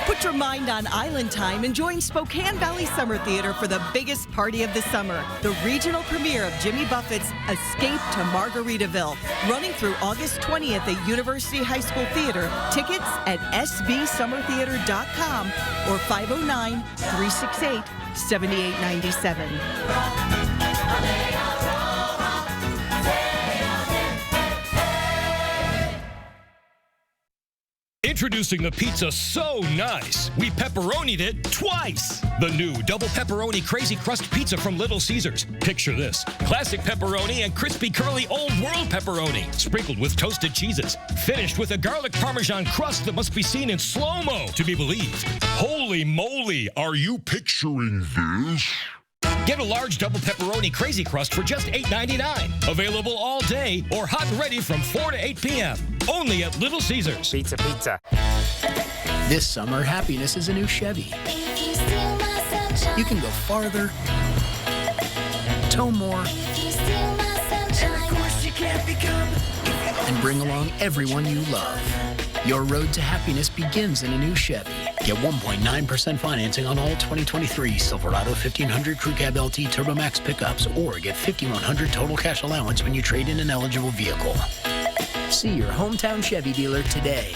Put your mind on island time and join Spokane Valley Summer Theater for the biggest party of the summer, the regional premiere of Jimmy Buffett's Escape to Margaritaville, running through August 20th at University High School Theater. Tickets at sbsummertheater.com or 509-368-7897. Introducing the pizza so nice, we pepperonied it twice. The new double pepperoni crazy crust pizza from Little Caesars. Picture this: classic pepperoni and crispy curly old world pepperoni, sprinkled with toasted cheeses, finished with a garlic parmesan crust that must be seen in slow-mo to be believed. Holy moly, are you picturing this? Get a large double pepperoni crazy crust for just $8.99. Available all day or hot and ready from 4 to 8 p.m. Only at Little Caesars. Pizza, pizza. This summer, happiness is a new Chevy. You can go farther, tow more, and bring along everyone you love. Your road to happiness begins in a new Chevy. Get 1.9% financing on all 2023 Silverado 1500 Crew Cab LT Turbo Max pickups, or get $5,100 total cash allowance when you trade in an eligible vehicle. See your hometown Chevy dealer today.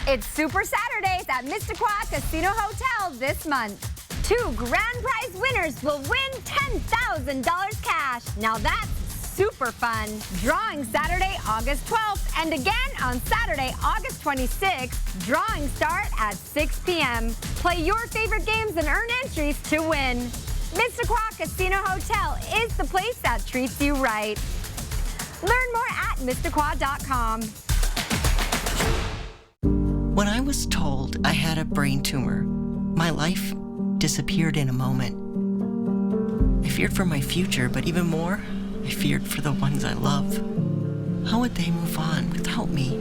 It's Super Saturdays at Mississauga Casino Hotel this month. 2 grand prize winners will win $10,000 cash. Now that's super fun. Drawing Saturday, August 12th, and again on Saturday, August 26th. Drawings start at 6 p.m. Play your favorite games and earn entries to win. Mr. Quack Casino Hotel is the place that treats you right. Learn more at MrQuad.com. When I was told I had a brain tumor, my life disappeared in a moment. I feared for my future, but even more, I feared for the ones I love. How would they move on without me?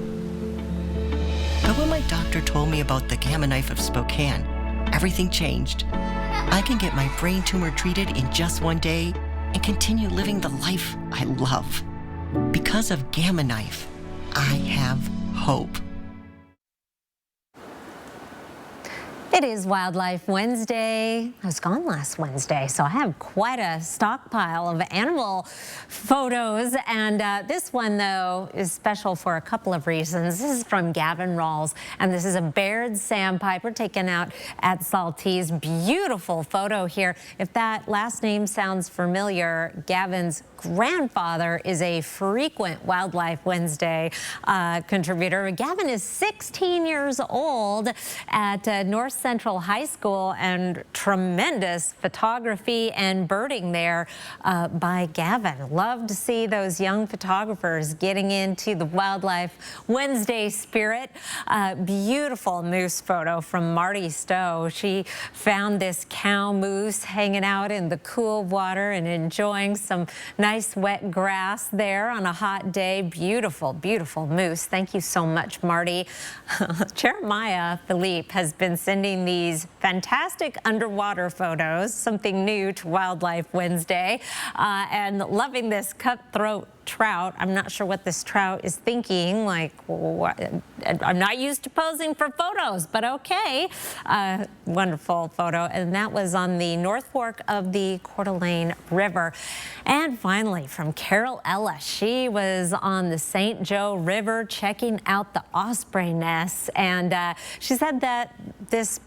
But when my doctor told me about the Gamma Knife of Spokane, everything changed. I can get my brain tumor treated in just one day and continue living the life I love. Because of Gamma Knife, I have hope. It is Wildlife Wednesday. I was gone last Wednesday, so I have quite a stockpile of animal photos. And this one, though, is special for a couple of reasons. This is from Gavin Rawls, and this is a Baird sandpiper taken out at Saltese. Beautiful photo here. If that last name sounds familiar, Gavin's grandfather is a frequent Wildlife Wednesday contributor. Gavin is 16 years old at North Central High School, and tremendous photography and birding there by Gavin. Love to see those young photographers getting into the Wildlife Wednesday spirit. Beautiful moose photo from Marty Stowe. She found this cow moose hanging out in the cool water and enjoying some nice wet grass there on a hot day. Beautiful, beautiful moose. Thank you so much, Marty. Jeremiah Philippe has been sending these fantastic underwater photos, something new to Wildlife Wednesday, and loving this cutthroat trout. I'm not sure what this trout is thinking, like, what? I'm not used to posing for photos, but okay. Wonderful photo, and that was on the North Fork of the Coeur d'Alene River. And finally, from Carol Ella, she was on the St. Joe River checking out the osprey nests, and she said that this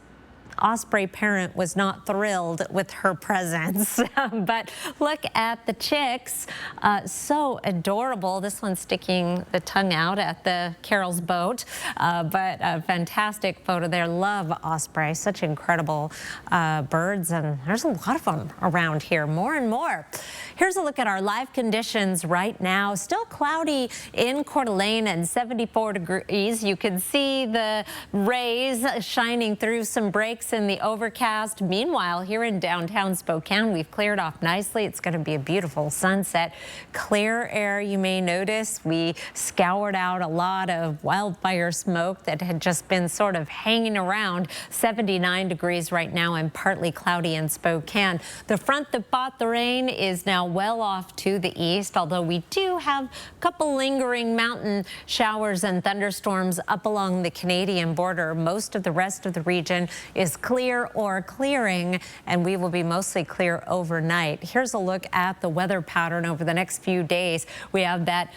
osprey parent was not thrilled with her presence. But look at the chicks, so adorable. This one's sticking the tongue out at the Carol's boat, but a fantastic photo there. Love osprey, such incredible birds, and there's a lot of them around here, more and more. Here's a look at our live conditions right now. Still cloudy in Coeur d'Alene and 74 degrees. You can see the rays shining through some breaks in the overcast. Meanwhile, here in downtown Spokane, we've cleared off nicely. It's going to be a beautiful sunset. Clear air, you may notice. We scoured out a lot of wildfire smoke that had just been sort of hanging around. 79 degrees right now and partly cloudy in Spokane. The front that brought the rain is now well off to the east, although we do have a couple lingering mountain showers and thunderstorms up along the Canadian border. Most of the rest of the region is clear or clearing, and we will be mostly clear overnight. Here's a look at the weather pattern over the next few days. We have that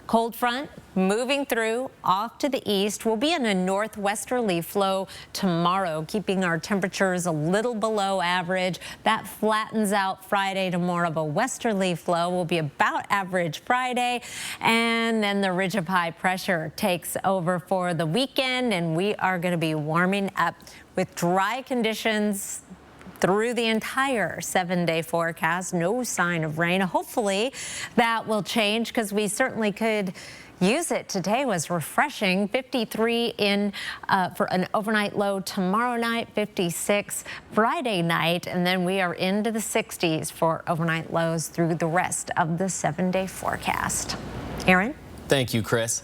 cold front moving through off to the east. We'll be in a northwesterly flow tomorrow, keeping our temperatures a little below average. That flattens out Friday to more of a westerly flow. Will be about average Friday, and then the ridge of high pressure takes over for the weekend, and we are going to be warming up with dry conditions through the entire 7-day forecast. No sign of rain. Hopefully that will change, because we certainly could use it. Today was refreshing. 53 in for an overnight low tomorrow night, 56 Friday night, and then we are into the 60s for overnight lows through the rest of the 7-day forecast. Aaron? Thank you, Chris.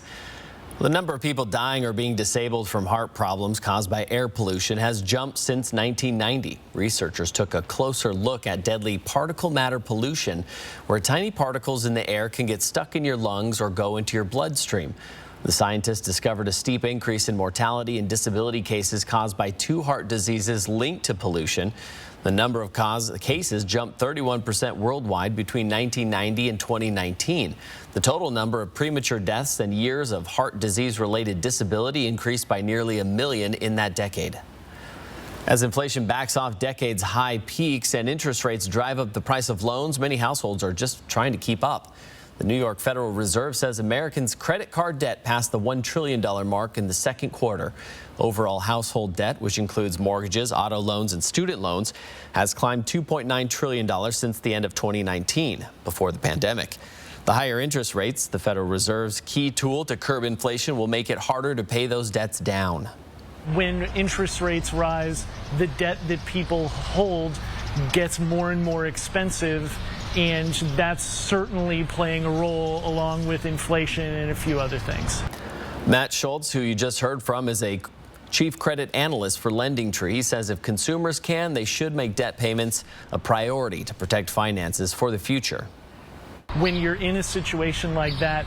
The number of people dying or being disabled from heart problems caused by air pollution has jumped since 1990. Researchers took a closer look at deadly particle matter pollution, where tiny particles in the air can get stuck in your lungs or go into your bloodstream. The scientists discovered a steep increase in mortality and disability cases caused by 2 heart diseases linked to pollution. The number of cases jumped 31% worldwide between 1990 and 2019. The total number of premature deaths and years of heart disease-related disability increased by nearly 1 million in that decade. As inflation backs off decades high peaks and interest rates drive up the price of loans, many households are just trying to keep up. The New York Federal Reserve says Americans' credit card debt passed the $1 trillion mark in the second quarter. Overall household debt, which includes mortgages, auto loans, and student loans, has climbed $2.9 trillion since the end of 2019, before the pandemic. The higher interest rates, the Federal Reserve's key tool to curb inflation, will make it harder to pay those debts down. When interest rates rise, the debt that people hold gets more and more expensive, and that's certainly playing a role along with inflation and a few other things. Matt Schultz, who you just heard from, is a chief credit analyst for LendingTree. He says if consumers can, they should make debt payments a priority to protect finances for the future. When you're in a situation like that,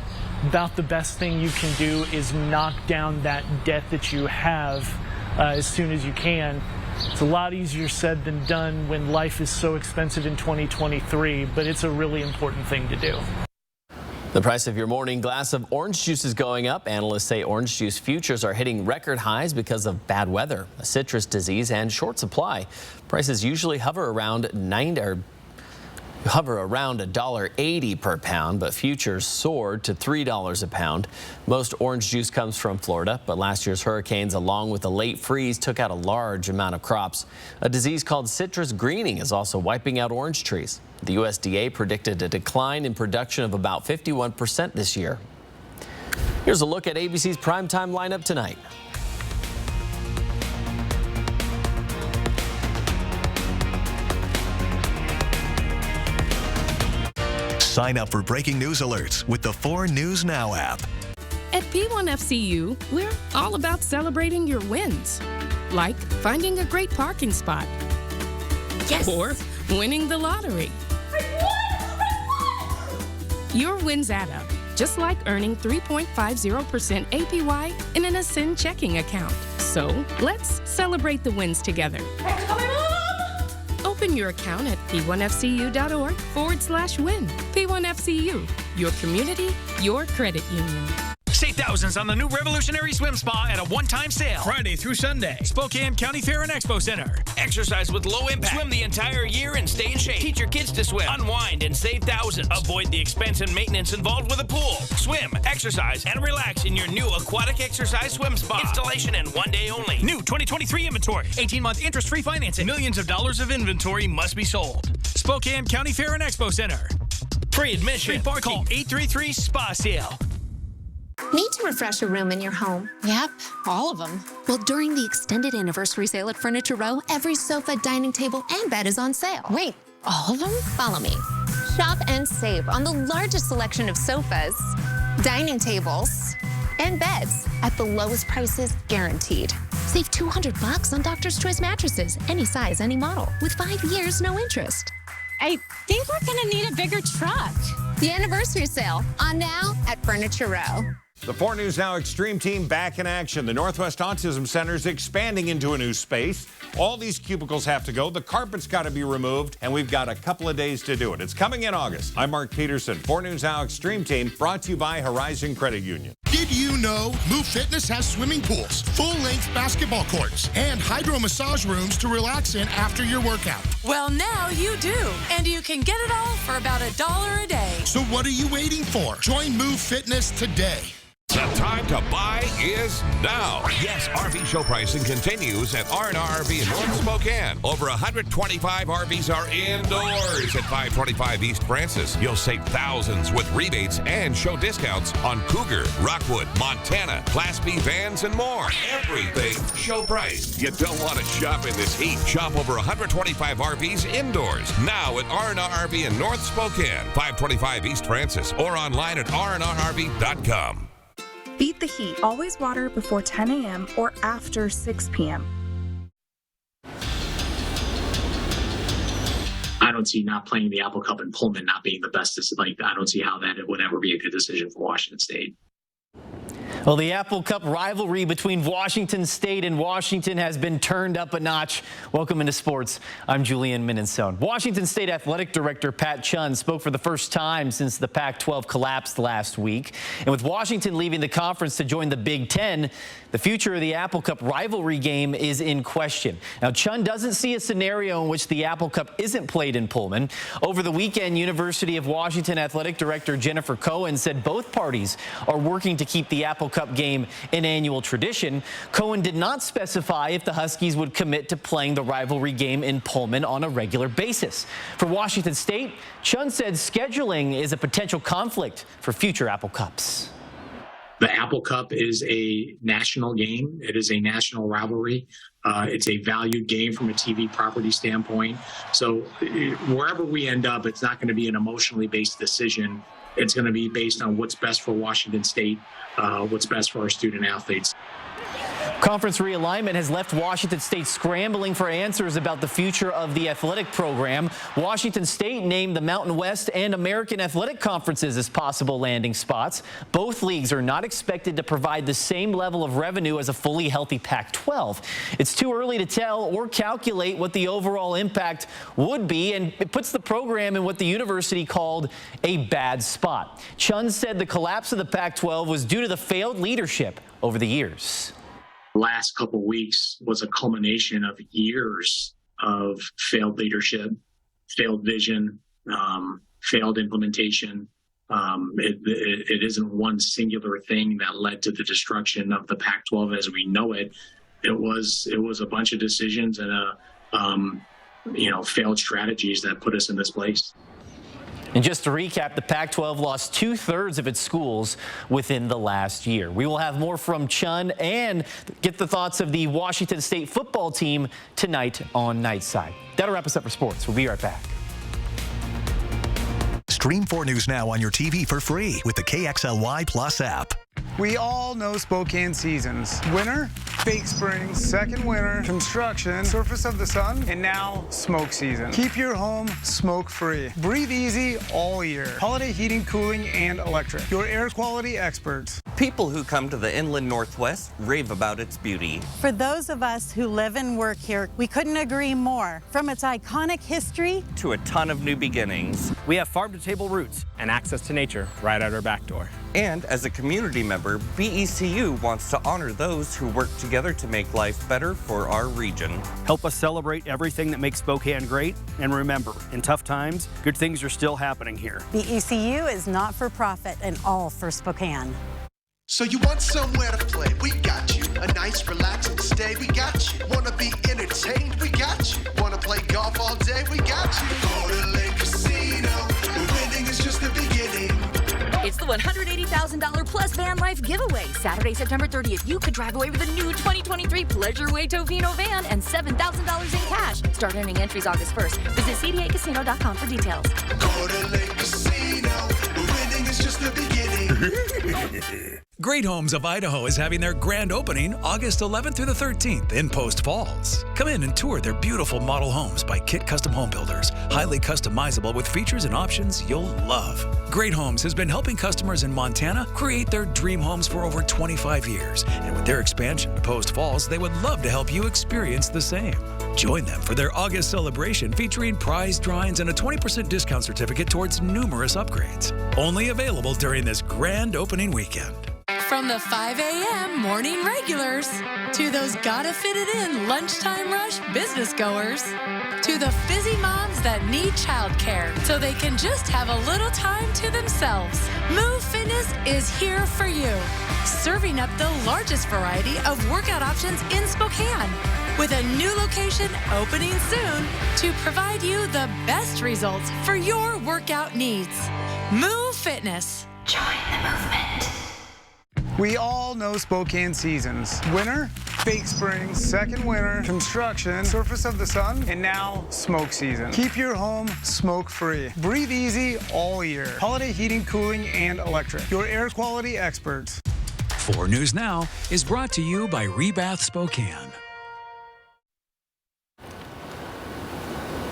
about the best thing you can do is knock down that debt that you have as soon as you can. It's a lot easier said than done when life is so expensive in 2023, but it's a really important thing to do. The price of your morning glass of orange juice is going up. Analysts say orange juice futures are hitting record highs because of bad weather, a citrus disease, and short supply. Prices usually hover around $1.80 per pound, but futures soared to $3 a pound. Most orange juice comes from Florida, but last year's hurricanes, along with a late freeze, took out a large amount of crops. A disease called citrus greening is also wiping out orange trees. The USDA predicted a decline in production of about 51% this year. Here's a look at ABC's primetime lineup tonight. Sign up for breaking news alerts with the 4 News Now app. At P1FCU, we're all about celebrating your wins, like finding a great parking spot, Yes. or winning the lottery. Your wins add up, just like earning 3.50% APY in an Ascend checking account. So let's celebrate the wins together. Open your account at p1fcu.org/win. P1FCU, your community, your credit union. Save thousands on the new revolutionary swim spa at a one-time sale. Friday through Sunday. Spokane County Fair and Expo Center. Exercise with low impact. Swim the entire year and stay in shape. Teach your kids to swim. Unwind and save thousands. Avoid the expense and maintenance involved with a pool. Swim, exercise, and relax in your new aquatic exercise swim spa. Installation in 1 day only. New 2023 inventory. 18-month interest-free financing. Millions of dollars of inventory must be sold. Spokane County Fair and Expo Center. Free admission. Free parking. Call 833-SPA-SALE. Need to refresh a room in your home? Yep, all of them. Well, during the extended anniversary sale at Furniture Row, every sofa, dining table, and bed is on sale. Wait, all of them? Follow me. Shop and save on the largest selection of sofas, dining tables, and beds at the lowest prices guaranteed. Save $200 on Doctor's Choice mattresses, any size, any model, with 5 years, no interest. I think we're gonna need a bigger truck. The anniversary sale on now at Furniture Row. The 4 News Now Extreme Team back in action. The Northwest Autism Center is expanding into a new space. All these cubicles have to go. The carpet's got to be removed, and we've got a couple of days to do it. It's coming in August. I'm Mark Peterson. 4 News Now Extreme Team brought to you by Horizon Credit Union. Did you know Move Fitness has swimming pools, full-length basketball courts, and hydro massage rooms to relax in after your workout? Well, now you do, and you can get it all for about $1 a day. So what are you waiting for? Join Move Fitness today. The time to buy is now. Yes, RV show pricing continues at R&R RV in North Spokane. Over 125 RVs are indoors at 525 East Francis. You'll save thousands with rebates and show discounts on Cougar, Rockwood, Montana, Class B vans, and more. Everything show price. You don't want to shop in this heat. Shop over 125 RVs indoors now at R&R RV in North Spokane, 525 East Francis, or online at rnrrv.com. Beat the heat. Always water before 10 a.m. or after 6 p.m. I don't see not playing the Apple Cup in Pullman not being the best. I don't see how that would ever be a good decision for Washington State. Well, the Apple Cup rivalry between Washington State and Washington has been turned up a notch. Welcome into sports. I'm Julian Minnesone. Washington State Athletic Director Pat Chun spoke for the first time since the Pac-12 collapsed last week. And with Washington leaving the conference to join the Big Ten, the future of the Apple Cup rivalry game is in question. Now, Chun doesn't see a scenario in which the Apple Cup isn't played in Pullman. Over the weekend, University of Washington Athletic Director Jennifer Cohen said both parties are working to keep the Apple Cup game an annual tradition. Cohen did not specify if the Huskies would commit to playing the rivalry game in Pullman on a regular basis. For Washington State, Chun said scheduling is a potential conflict for future Apple Cups. The Apple Cup is a national game. It is a national rivalry. It's a valued game from a TV property standpoint. So wherever we end up, it's not going to be an emotionally based decision. It's going to be based on what's best for Washington State, what's best for our student athletes. Conference realignment has left Washington State scrambling for answers about the future of the athletic program. Washington State named the Mountain West and American Athletic Conferences as possible landing spots. Both leagues are not expected to provide the same level of revenue as a fully healthy Pac-12. It's too early to tell or calculate what the overall impact would be, and it puts the program in what the university called a bad spot. Chun said the collapse of the Pac-12 was due to the failed leadership over the years. Last couple of weeks was a culmination of years of failed leadership, failed vision, failed implementation. It isn't one singular thing that led to the destruction of the Pac-12 as we know it. It was a bunch of decisions and failed strategies that put us in this place. And just to recap, the Pac-12 lost 2/3 of its schools within the last year. We will have more from Chun and get the thoughts of the Washington State football team tonight on Nightside. That'll wrap us up for sports. We'll be right back. Stream 4 News Now on your TV for free with the KXLY Plus app. We all know Spokane seasons. Winter, fake spring, second winter, construction, surface of the sun, and now smoke season. Keep your home smoke-free. Breathe easy all year. Holiday heating, cooling, and electric. Your air quality experts. People who come to the inland Northwest rave about its beauty. For those of us who live and work here, we couldn't agree more. From its iconic history to a ton of new beginnings. We have farm-to-table roots and access to nature right out our back door. And as a community member, BECU wants to honor those who work together to make life better for our region. Help us celebrate everything that makes Spokane great. And remember, in tough times, good things are still happening here. BECU is not for profit and all for Spokane. So you want somewhere to play? We got you. A nice relaxing stay? We got you. Wanna be entertained? We got you. Wanna play golf all day? We got you. Go to Lake Casino. Winning is just the beginning. It's the $180,000 plus van life giveaway. Saturday, September 30th, you could drive away with a new 2023 Pleasureway Tofino van and $7,000 in cash. Start earning entries August 1st. Visit cdacasino.com for details. Go to Lake Casino. Winning is just the beginning. Great Homes of Idaho is having their grand opening August 11th through the 13th in Post Falls. Come in and tour their beautiful model homes by Kit Custom Home Builders, highly customizable with features and options you'll love. Great Homes has been helping customers in Montana create their dream homes for over 25 years. And with their expansion to Post Falls, they would love to help you experience the same. Join them for their August celebration featuring prize drawings and a 20% discount certificate towards numerous upgrades. Only available during this grand opening weekend. From the 5 a.m. morning regulars to those gotta fit it in lunchtime rush business goers to the busy moms that need childcare so they can just have a little time to themselves. Move Fitness is here for you, serving up the largest variety of workout options in Spokane with a new location opening soon to provide you the best results for your workout needs. Move Fitness. Join the movement. We all know Spokane seasons. Winter, fake spring, second winter, construction, surface of the sun, and now smoke season. Keep your home smoke-free. Breathe easy all year. Holiday heating, cooling, and electric. Your air quality experts. 4 News Now is brought to you by Rebath Spokane.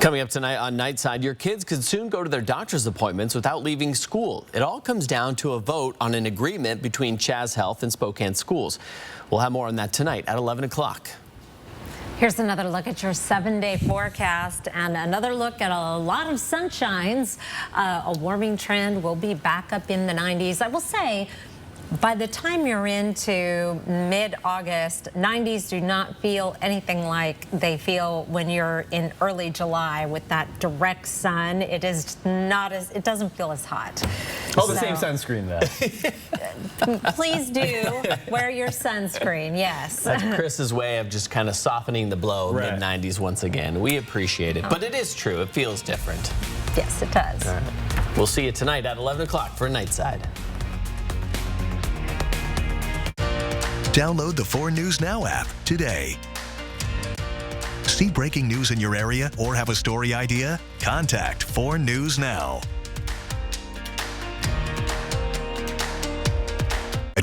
Coming up tonight on Nightside, your kids could soon go to their doctor's appointments without leaving school. It all comes down to a vote on an agreement between Chaz Health and Spokane schools. We'll have more on that tonight at 11 o'clock. Here's another look at your 7-day forecast and another look at a lot of sunshines. A warming trend will be back up in the 90s. I will say, by the time you're into mid-August, 90s do not feel anything like they feel when you're in early July with that direct sun. It is not as, it doesn't feel as hot. Oh, the same sunscreen though. Please do wear your sunscreen, yes. That's Chris's way of just kind of softening the blow of mid-90s once again. We appreciate it, but it is true. It feels different. Yes, it does. All right. We'll see you tonight at 11 o'clock for Nightside. Download the 4 News Now app today. See breaking news in your area or have a story idea? Contact 4 News Now.